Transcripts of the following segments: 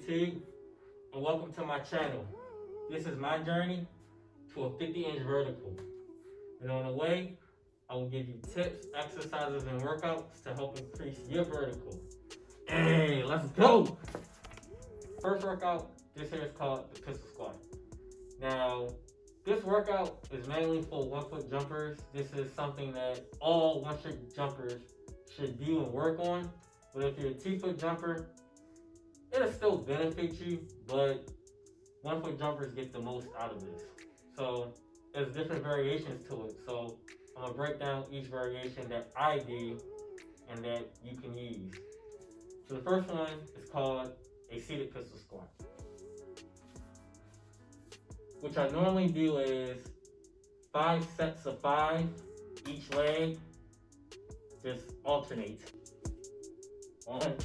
YouTube, and welcome to my channel. This is my journey to a 50-inch vertical. And on the way, I will give you tips, exercises, and workouts to help increase your vertical. Hey, let's go! First workout, this here is called the pistol squat. Now, this workout is mainly for 1-foot jumpers. This is something that all 1-foot jumpers should do and work on. But if you're a 2-foot jumper, it'll still benefit you, but 1-foot jumpers get the most out of this. So there's different variations to it. So I'm gonna break down each variation that I do and that you can use. So the first one is called a seated pistol squat. What I normally do is 5 sets of 5, each leg, just alternate. 1,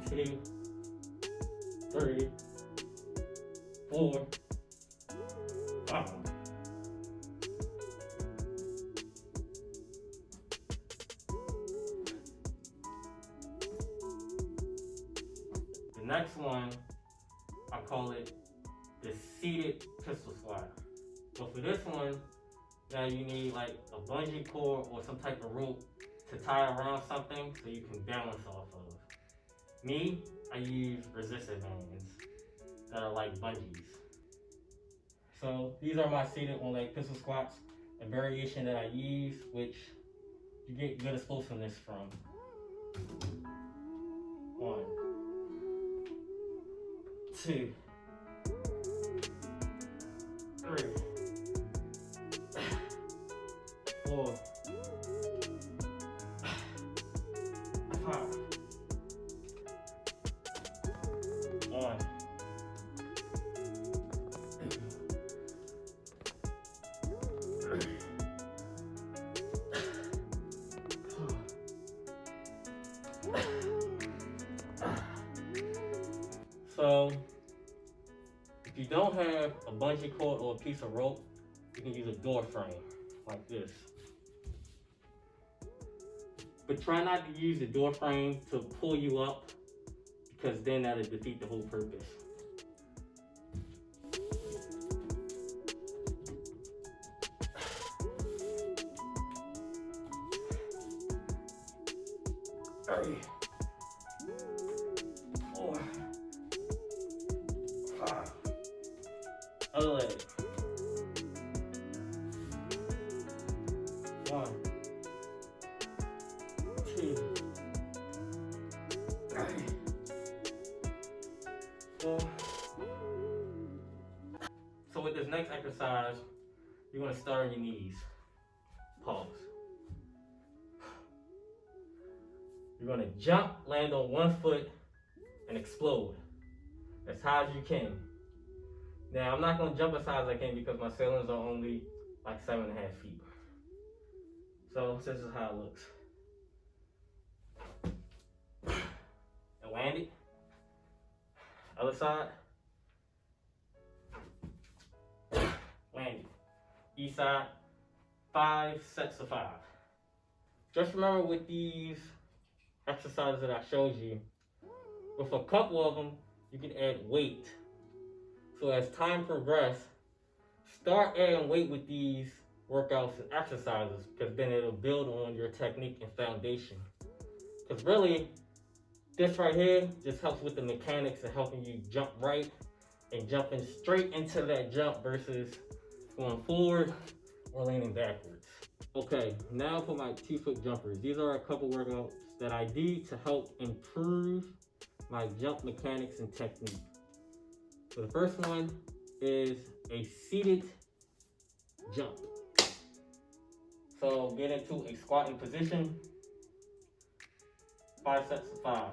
2, 3, 4, 5. The next one, I call it the seated pistol squat. But for this one, now you need like a bungee cord or some type of rope to tie around something so you can balance off of. Me, I use resistance bands that are like bungees. So these are my seated one-leg pistol squats, a variation that I use, which you get good explosiveness from. 1, 2, 3, 4, 5. 1, 3. So, if you don't have a bungee cord or a piece of rope, you can use a door frame like this. But try not to use the door frame to pull you up, because then that'll defeat the whole purpose. Three, 4, 5. Other leg. 1, 2, 3, 4. So with this next exercise, you're gonna start on your knees. Pause. You're gonna jump, land on 1 foot, and explode as high as you can. Now, I'm not gonna jump as high as I can because my ceilings are only like 7.5 feet. So this is how it looks. And land it. Other side. Land it. Each side. 5 sets of 5. Just remember with these exercises that I showed you, with a couple of them, you can add weight. So as time progresses, start adding weight with these workouts and exercises, because then it'll build on your technique and foundation. Because really, this right here just helps with the mechanics of helping you jump right and jumping straight into that jump versus going forward or leaning backwards. Okay, now for my 2-foot jumpers. These are a couple workouts that I do to help improve my jump mechanics and technique. So the first one is a seated jump. So get into a squatting position. 5 sets of 5.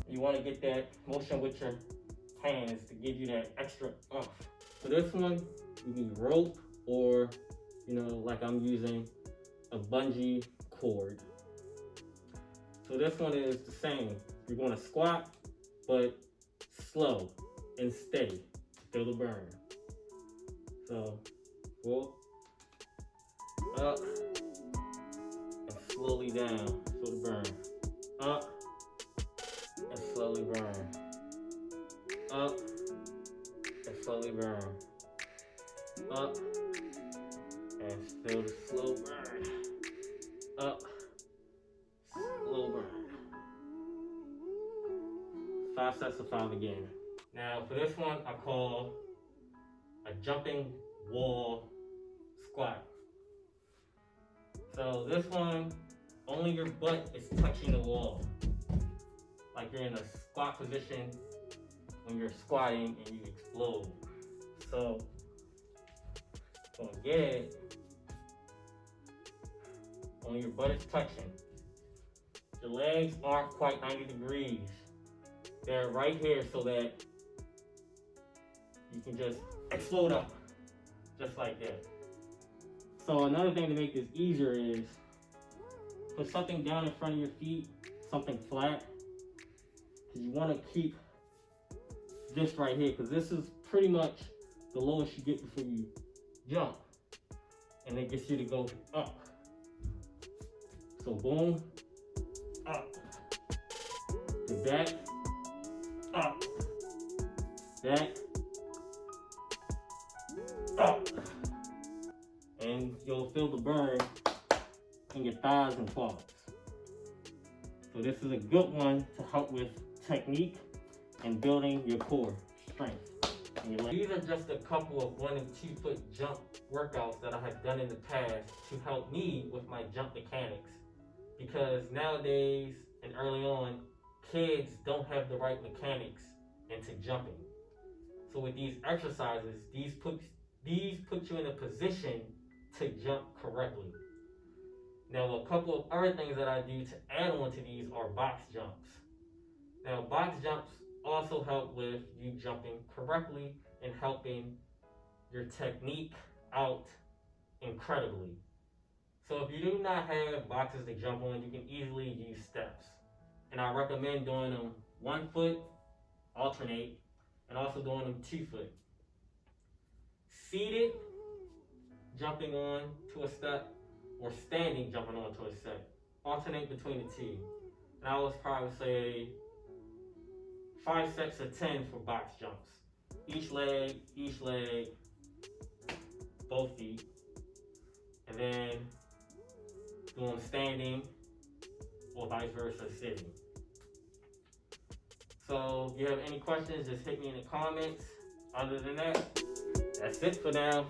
You want to get that motion with your hands to give you that extra oomph. For this one, you need rope or, like I'm using a bungee cord. So this one is the same. You're going to squat, but slow and steady. feel the burn. So, pull up and slowly down, feel the burn. Up and slowly burn. Up and slowly burn. Up and feel the slow burn. Up, slow burn. 5 sets of 5 again. Now for this one, I call a jumping wall squat. So this one, only your butt is touching the wall. Like you're in a squat position when you're squatting and you explode. So, gonna get it. Only your butt is touching. Your legs aren't quite 90 degrees. They're right here so that you can just explode up, just like that. So another thing to make this easier is put something down in front of your feet, something flat, because you want to keep this right here, because this is pretty much the lowest you get before you jump, and it gets you to go up. So boom, up, to back, up, back, up, and you'll feel the burn in your thighs and quads. So this is a good one to help with technique and building your core strength. These are just a couple of 1 and 2 foot jump workouts that I have done in the past to help me with my jump mechanics. Because nowadays and early on, kids don't have the right mechanics into jumping. So with these exercises, these put you in a position to jump correctly. Now a couple of other things that I do to add on to these are box jumps. Now box jumps also help with you jumping correctly and helping your technique out incredibly. So if you do not have boxes to jump on, you can easily use steps. And I recommend doing them 1 foot, alternate, and also doing them 2 foot. Seated, jumping on to a step, or standing, jumping onto a step. Alternate between the two. And I would probably say 5 sets of 10 for box jumps. Each leg, both feet. And then doing standing or vice versa, sitting. So if you have any questions, just hit me in the comments. Other than that, that's it for now.